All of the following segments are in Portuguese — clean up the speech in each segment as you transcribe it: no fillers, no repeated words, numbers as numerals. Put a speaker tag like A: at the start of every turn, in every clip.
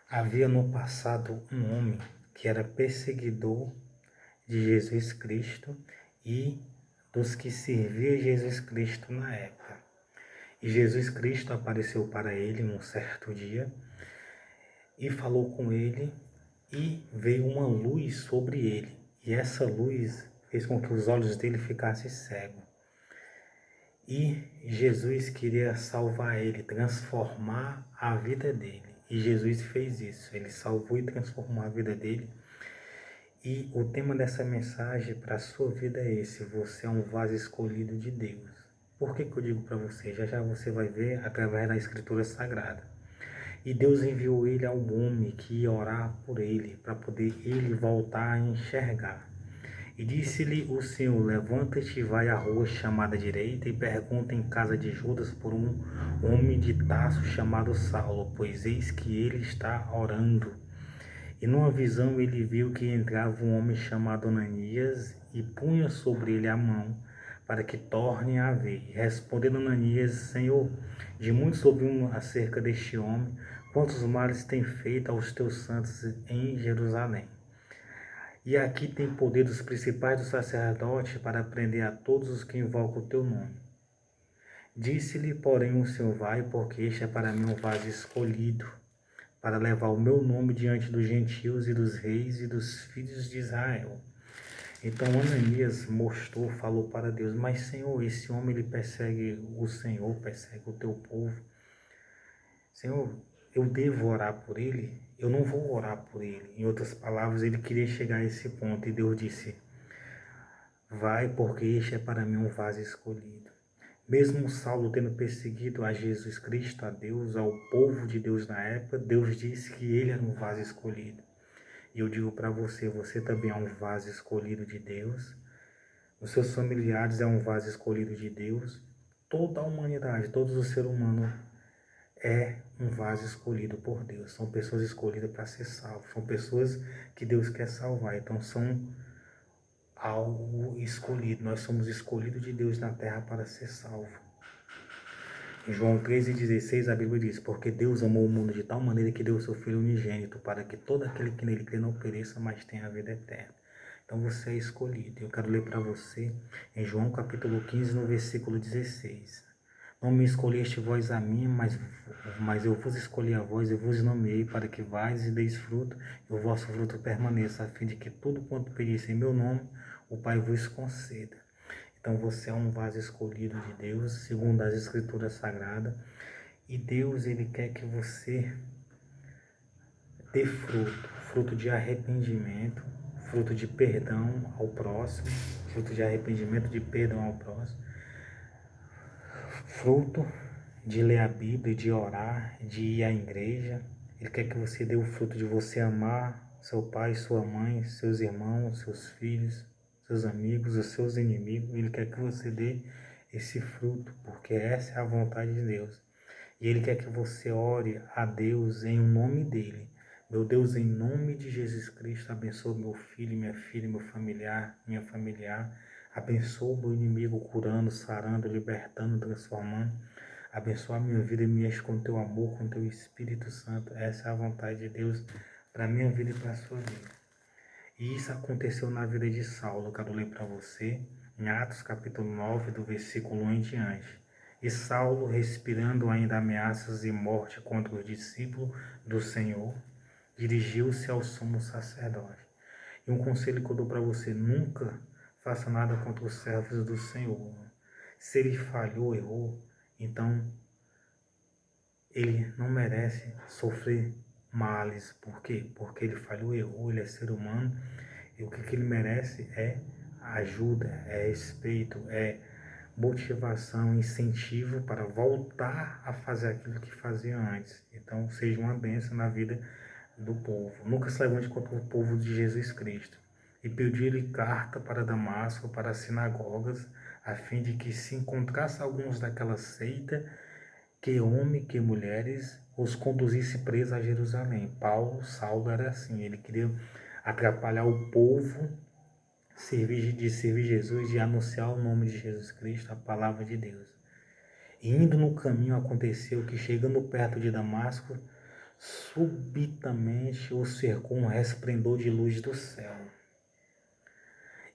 A: Havia no passado um homem que era perseguidor de Jesus Cristo e dos que serviam Jesus Cristo na época. E Jesus Cristo apareceu para ele um certo dia e falou com ele e veio uma luz sobre ele. E essa luz fez com que os olhos dele ficassem cegos. E Jesus queria salvar ele, transformar a vida dele. E Jesus fez isso, ele salvou e transformou a vida dele. E o tema dessa mensagem para a sua vida é esse: você é um vaso escolhido de Deus. Por que eu digo para você? Já já você vai ver através da Escritura Sagrada. E Deus enviou ele ao homem que ia orar por ele, para poder ele voltar a enxergar. E disse-lhe o Senhor: levanta-te e vai à rua chamada direita e pergunta em casa de Judas por um homem de Tarso chamado Saulo, pois eis que ele está orando. E numa visão ele viu que entrava um homem chamado Ananias e punha sobre ele a mão para que torne a ver. Respondendo Ananias: Senhor, de muitos ouvimos acerca deste homem, quantos males tem feito aos teus santos em Jerusalém. E aqui tem poder dos principais dos sacerdotes para prender a todos os que invocam o teu nome. Disse-lhe, porém, o Senhor: vai, porque este é para mim um vaso escolhido, para levar o meu nome diante dos gentios e dos reis e dos filhos de Israel. Então Ananias falou para Deus: mas Senhor, esse homem ele persegue o Senhor, persegue o teu povo. Senhor, eu devo orar por ele? Eu não vou orar por ele. Em outras palavras, ele queria chegar a esse ponto e Deus disse: vai, porque este é para mim um vaso escolhido. Mesmo Saulo tendo perseguido a Jesus Cristo, a Deus, ao povo de Deus na época, Deus disse que ele era um vaso escolhido. E eu digo para você, você também é um vaso escolhido de Deus. Os seus familiares é um vaso escolhido de Deus. Toda a humanidade, todos os seres humanos é um vaso escolhido por Deus. São pessoas escolhidas para ser salvos. São pessoas que Deus quer salvar. Então são algo escolhido. Nós somos escolhidos de Deus na terra para ser salvos. Em João 13,16 a Bíblia diz: porque Deus amou o mundo de tal maneira que deu o seu Filho unigênito, para que todo aquele que nele crê não pereça, mas tenha a vida eterna. Então você é escolhido. Eu quero ler para você em João capítulo 15, no versículo 16. Não me escolheste vós a mim, mas eu vos escolhi a vós e vos nomeei para que vais e deis fruto, e o vosso fruto permaneça, a fim de que tudo quanto pedisse em meu nome, o Pai vos conceda. Então você é um vaso escolhido de Deus, segundo as Escrituras Sagradas, e Deus ele quer que você dê fruto, fruto de arrependimento, fruto de perdão ao próximo, fruto de arrependimento, de perdão ao próximo, fruto de ler a Bíblia, de orar, de ir à igreja. Ele quer que você dê o fruto de você amar seu pai, sua mãe, seus irmãos, seus filhos, seus amigos, os seus inimigos. Ele quer que você dê esse fruto, porque essa é a vontade de Deus. E Ele quer que você ore a Deus em nome dEle. Meu Deus, em nome de Jesus Cristo, abençoa meu filho, minha filha, meu familiar, minha familiar. Abençoa o meu inimigo, curando, sarando, libertando, transformando. Abençoa a minha vida e me enche com teu amor, com teu Espírito Santo. Essa é a vontade de Deus para a minha vida e para a sua vida. E isso aconteceu na vida de Saulo. Eu quero ler para você em Atos capítulo 9, do versículo 1 em diante. E Saulo, respirando ainda ameaças e morte contra os discípulos do Senhor, dirigiu-se ao sumo sacerdote. E um conselho que eu dou para você: nunca faça nada contra os servos do Senhor. Se ele falhou, errou, então ele não merece sofrer males. Por quê? Porque ele falhou, errou, ele é ser humano. E o que ele merece é ajuda, é respeito, é motivação, incentivo para voltar a fazer aquilo que fazia antes. Então, seja uma bênção na vida do povo. Nunca se levante contra o povo de Jesus Cristo. E pediu-lhe carta para Damasco, para as sinagogas, a fim de que se encontrasse alguns daquela seita, que homem, que mulheres, os conduzisse presos a Jerusalém. Saulo era assim, ele queria atrapalhar o povo de servir Jesus, de anunciar o nome de Jesus Cristo, a palavra de Deus. E indo no caminho, aconteceu que, chegando perto de Damasco, Subitamente o cercou um resplendor de luz do céu.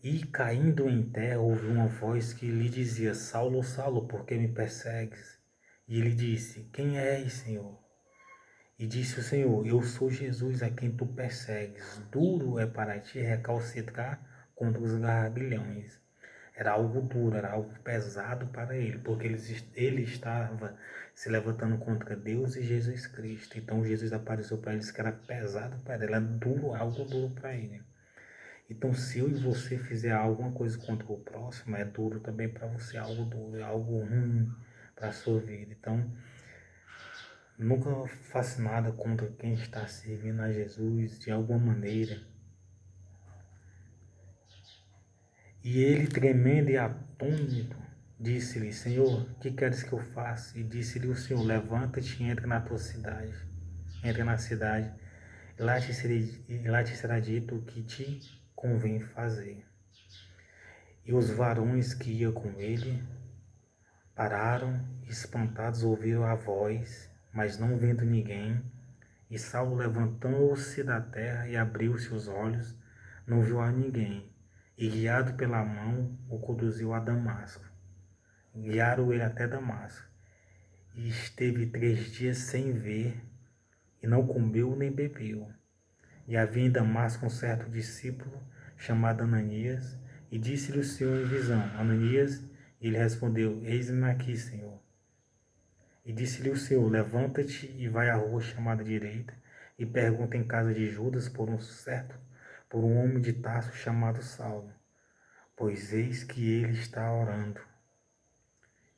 A: E caindo em terra, ouviu uma voz que lhe dizia: Saulo, Saulo, por que me persegues? E ele disse: Quem és, Senhor? E disse o Senhor: Eu sou Jesus a quem tu persegues. Duro é para ti recalcitrar contra os gargalhões. Era algo duro, era algo pesado para ele, porque ele estava se levantando contra Deus e Jesus Cristo. Então Jesus apareceu para eles que era pesado para ele, era duro, algo duro para ele. Então, se eu e você fizer alguma coisa contra o próximo, é duro também para você, algo duro, algo ruim para a sua vida. Então, nunca faça nada contra quem está servindo a Jesus de alguma maneira. E ele, tremendo e atônito, disse-lhe: Senhor, que queres que eu faça? E disse-lhe o Senhor: Levanta-te e entra na tua cidade. Entra na cidade, e lá te será dito o que te convém fazer. E os varões que iam com ele pararam, espantados, ouviram a voz, mas não vendo ninguém. E Saulo levantou-se da terra e abriu-se os olhos, não viu a ninguém. E guiado pela mão, o conduziu a Damasco. Guiaram ele até Damasco. E esteve 3 dias sem ver, e não comeu nem bebeu. E havia em Damasco um certo discípulo, chamado Ananias, e disse-lhe o Senhor em visão: Ananias, e ele respondeu: Eis-me aqui, Senhor. E disse-lhe o Senhor: Levanta-te e vai à rua chamada direita, e pergunta em casa de Judas por um homem de Tarso chamado Saulo, pois eis que ele está orando.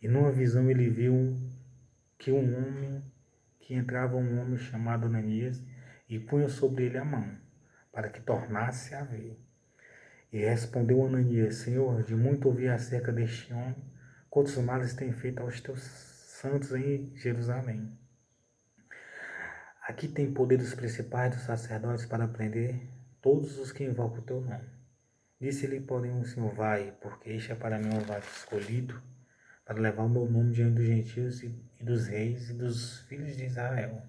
A: E numa visão ele viu que entrava um homem chamado Ananias, e punha sobre ele a mão, para que tornasse a ver. E respondeu Ananias: Senhor, de muito ouvi acerca deste homem, quantos males tem feito aos teus santos em Jerusalém. Aqui tem poder dos principais dos sacerdotes para prender todos os que invocam o teu nome. Disse-lhe, porém, o Senhor: Vai, porque este é para mim um vaso escolhido, para levar o meu nome diante dos gentios e dos reis e dos filhos de Israel.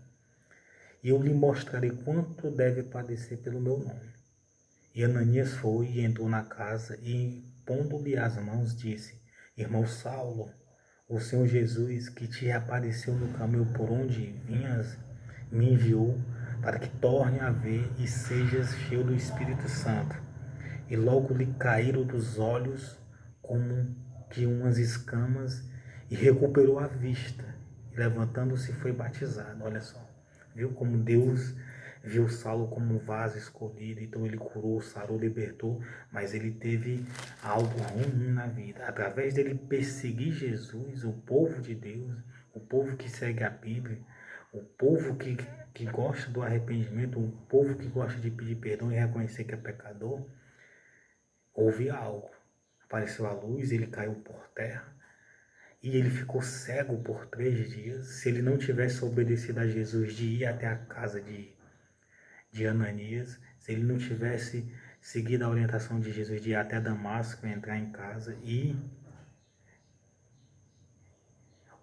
A: E eu lhe mostrarei quanto deve padecer pelo meu nome. E Ananias foi e entrou na casa e, pondo-lhe as mãos, disse: Irmão Saulo, o Senhor Jesus, que te apareceu no caminho por onde vinhas, me enviou para que torne a ver e sejas cheio do Espírito Santo. E logo lhe caíram dos olhos como que umas escamas e recuperou a vista. E levantando-se foi batizado. Olha só, viu como Deus viu Saulo como um vaso escolhido, então ele curou, sarou, libertou, mas ele teve algo ruim na vida. Através dele perseguir Jesus, o povo de Deus, o povo que segue a Bíblia, o povo que gosta do arrependimento, o povo que gosta de pedir perdão e reconhecer que é pecador, houve algo. Apareceu a luz, ele caiu por terra e ele ficou cego por 3 dias. Se ele não tivesse obedecido a Jesus de ir até a casa de Ananias, se ele não tivesse seguido a orientação de Jesus de ir até Damasco, entrar em casa e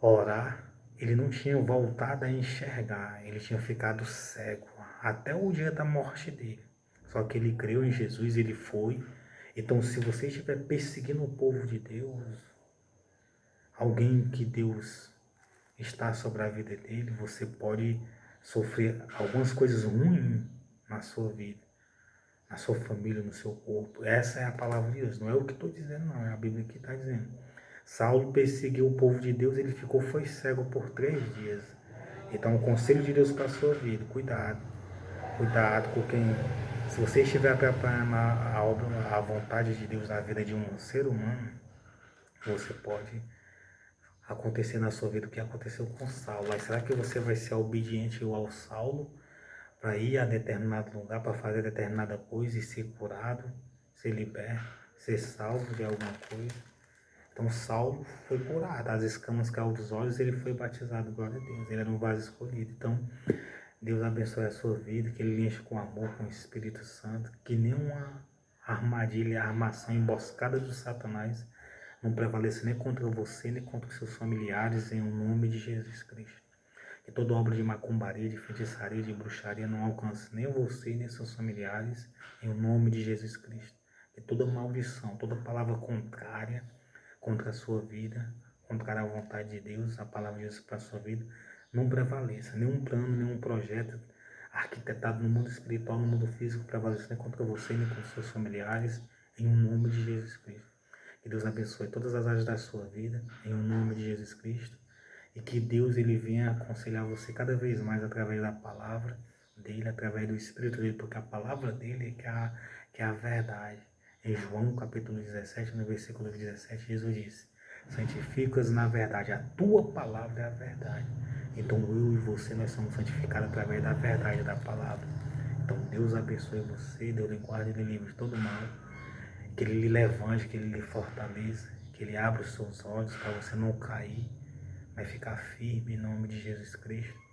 A: orar, ele não tinha voltado a enxergar, ele tinha ficado cego até o dia da morte dele. Só que ele creu em Jesus, ele foi. Então, se você estiver perseguindo o povo de Deus, alguém que Deus está sobre a vida dele, você pode sofrer algumas coisas ruins na sua vida, na sua família, no seu corpo. Essa é a palavra de Deus, não é o que estou dizendo, não, é a Bíblia que está dizendo. Saulo perseguiu o povo de Deus, ele foi cego por 3 dias. Então, o conselho de Deus para a sua vida: cuidado, cuidado com quem. Se você estiver atrapalhando a obra, a vontade de Deus na vida de um ser humano, você pode acontecer na sua vida o que aconteceu com Saulo. Mas será que você vai ser obediente igual Saulo para ir a determinado lugar, para fazer determinada coisa e ser curado, ser liberto, ser salvo de alguma coisa? Então Saulo foi curado, as escamas caíram dos olhos, ele foi batizado, glória a Deus, ele era um vaso escolhido. Então Deus abençoe a sua vida, que ele enche com amor, com o Espírito Santo, que nenhuma armadilha, armação, emboscada de Satanás não prevaleça nem contra você, nem contra os seus familiares, em nome de Jesus Cristo. Que toda obra de macumbaria, de feitiçaria, de bruxaria não alcance nem você, nem seus familiares, em nome de Jesus Cristo. Que toda maldição, toda palavra contrária contra a sua vida, contrária à vontade de Deus, a palavra de Jesus para a sua vida, não prevaleça. Nenhum plano, nenhum projeto arquitetado no mundo espiritual, no mundo físico, prevaleça nem contra você, nem contra seus familiares, em nome de Jesus Cristo. Que Deus abençoe todas as áreas da sua vida, em nome de Jesus Cristo. E que Deus ele venha aconselhar você cada vez mais através da palavra dele, através do Espírito dele, porque a palavra dele que é a verdade. Em João capítulo 17, no versículo 17, Jesus disse: santifica-os na verdade, a tua palavra é a verdade. Então eu e você, nós somos santificados através da verdade da palavra. Então Deus abençoe você, Deus lhe guarde e lhe livre de todo mal. Que Ele lhe levante, que Ele lhe fortaleça, que Ele abra os seus olhos para você não cair, mas ficar firme em nome de Jesus Cristo.